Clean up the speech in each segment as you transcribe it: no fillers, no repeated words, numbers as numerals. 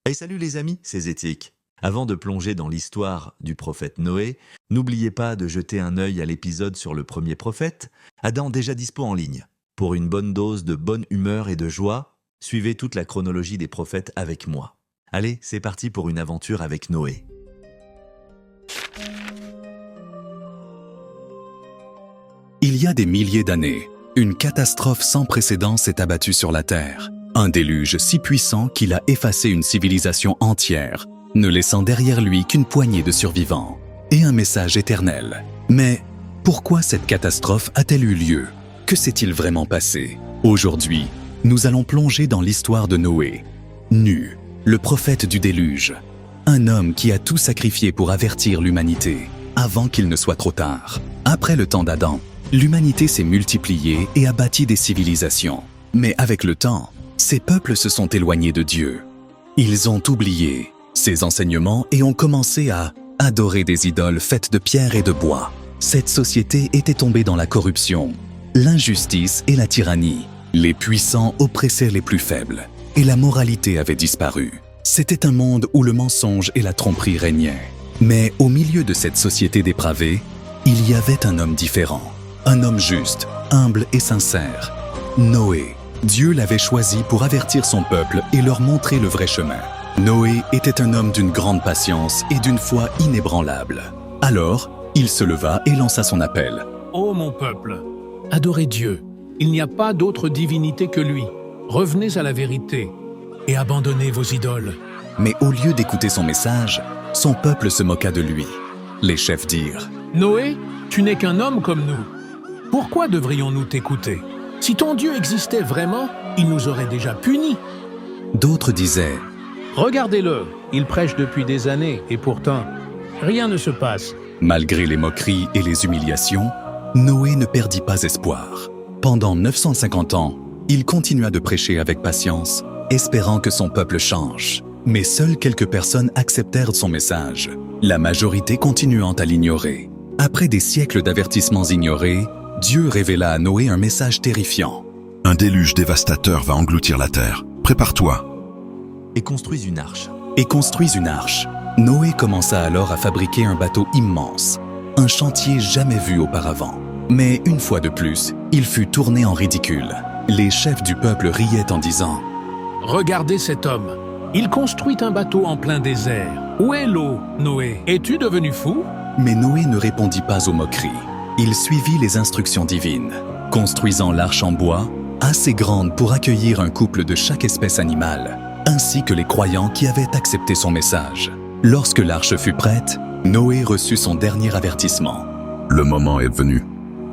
Hey, salut les amis, c'est Zétique. Avant de plonger dans l'histoire du prophète Noé, n'oubliez pas de jeter un œil à l'épisode sur le premier prophète, Adam déjà dispo en ligne. Pour une bonne dose de bonne humeur et de joie, suivez toute la chronologie des prophètes avec moi. Allez, c'est parti pour une aventure avec Noé. Il y a des milliers d'années, une catastrophe sans précédent s'est abattue sur la Terre. Un déluge si puissant qu'il a effacé une civilisation entière, ne laissant derrière lui qu'une poignée de survivants, et un message éternel. Mais pourquoi cette catastrophe a-t-elle eu lieu? Que s'est-il vraiment passé? Aujourd'hui, nous allons plonger dans l'histoire de Noé. Nu, le prophète du déluge. Un homme qui a tout sacrifié pour avertir l'humanité, avant qu'il ne soit trop tard. Après le temps d'Adam, l'humanité s'est multipliée et a bâti des civilisations. Mais avec le temps, ces peuples se sont éloignés de Dieu. Ils ont oublié ses enseignements et ont commencé à adorer des idoles faites de pierre et de bois. Cette société était tombée dans la corruption, l'injustice et la tyrannie. Les puissants oppressaient les plus faibles et la moralité avait disparu. C'était un monde où le mensonge et la tromperie régnaient. Mais au milieu de cette société dépravée, il y avait un homme différent. Un homme juste, humble et sincère. Noé. Dieu l'avait choisi pour avertir son peuple et leur montrer le vrai chemin. Noé était un homme d'une grande patience et d'une foi inébranlable. Alors, il se leva et lança son appel. « Ô mon peuple, adorez Dieu. Il n'y a pas d'autre divinité que lui. Revenez à la vérité et abandonnez vos idoles. » Mais au lieu d'écouter son message, son peuple se moqua de lui. Les chefs dirent « Noé, tu n'es qu'un homme comme nous. Pourquoi devrions-nous t'écouter? Si ton Dieu existait vraiment, il nous aurait déjà punis. » D'autres disaient « Regardez-le, il prêche depuis des années et pourtant, rien ne se passe. » Malgré les moqueries et les humiliations, Noé ne perdit pas espoir. Pendant 950 ans, il continua de prêcher avec patience, espérant que son peuple change. Mais seules quelques personnes acceptèrent son message, la majorité continuant à l'ignorer. Après des siècles d'avertissements ignorés, Dieu révéla à Noé un message terrifiant. Un déluge dévastateur va engloutir la terre. Prépare-toi. Et construisent une arche. Noé commença alors à fabriquer un bateau immense, un chantier jamais vu auparavant. Mais une fois de plus, il fut tourné en ridicule. Les chefs du peuple riaient en disant « Regardez cet homme, il construit un bateau en plein désert. Où est l'eau, Noé? Es-tu devenu fou? » Mais Noé ne répondit pas aux moqueries. Il suivit les instructions divines, construisant l'arche en bois, assez grande pour accueillir un couple de chaque espèce animale, ainsi que les croyants qui avaient accepté son message. Lorsque l'arche fut prête, Noé reçut son dernier avertissement. Le moment est venu.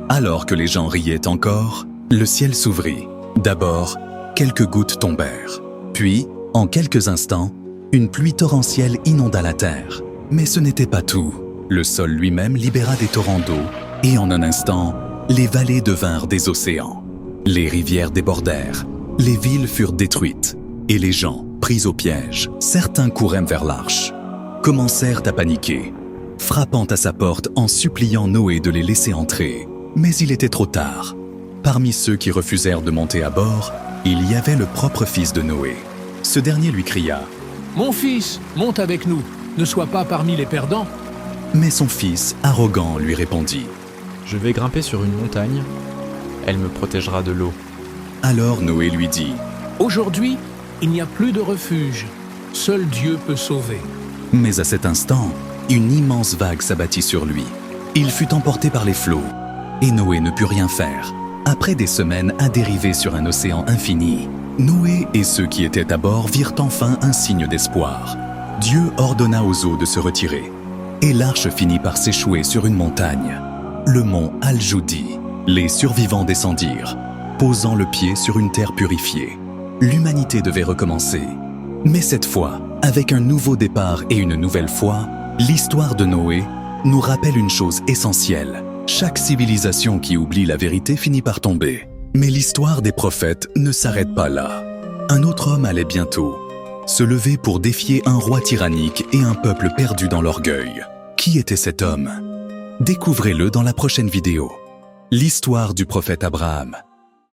Alors que les gens riaient encore, le ciel s'ouvrit. D'abord, quelques gouttes tombèrent. Puis, en quelques instants, une pluie torrentielle inonda la terre. Mais ce n'était pas tout. Le sol lui-même libéra des torrents d'eau, et en un instant, les vallées devinrent des océans. Les rivières débordèrent, les villes furent détruites, et les gens, pris au piège, certains couraient vers l'arche, commencèrent à paniquer, frappant à sa porte en suppliant Noé de les laisser entrer. Mais il était trop tard. Parmi ceux qui refusèrent de monter à bord, il y avait le propre fils de Noé. Ce dernier lui cria « Mon fils, monte avec nous, ne sois pas parmi les perdants. » Mais son fils, arrogant, lui répondit « Je vais grimper sur une montagne, elle me protégera de l'eau. » Alors Noé lui dit « Aujourd'hui, il n'y a plus de refuge, seul Dieu peut sauver. » Mais à cet instant, une immense vague s'abattit sur lui. Il fut emporté par les flots, et Noé ne put rien faire. Après des semaines à dériver sur un océan infini, Noé et ceux qui étaient à bord virent enfin un signe d'espoir. Dieu ordonna aux eaux de se retirer, et l'arche finit par s'échouer sur une montagne, le mont Al-Joudi. Les survivants descendirent, posant le pied sur une terre purifiée. L'humanité devait recommencer. Mais cette fois, avec un nouveau départ et une nouvelle foi, l'histoire de Noé nous rappelle une chose essentielle. Chaque civilisation qui oublie la vérité finit par tomber. Mais l'histoire des prophètes ne s'arrête pas là. Un autre homme allait bientôt se lever pour défier un roi tyrannique et un peuple perdu dans l'orgueil. Qui était cet homme? Découvrez-le dans la prochaine vidéo. L'histoire du prophète Abraham.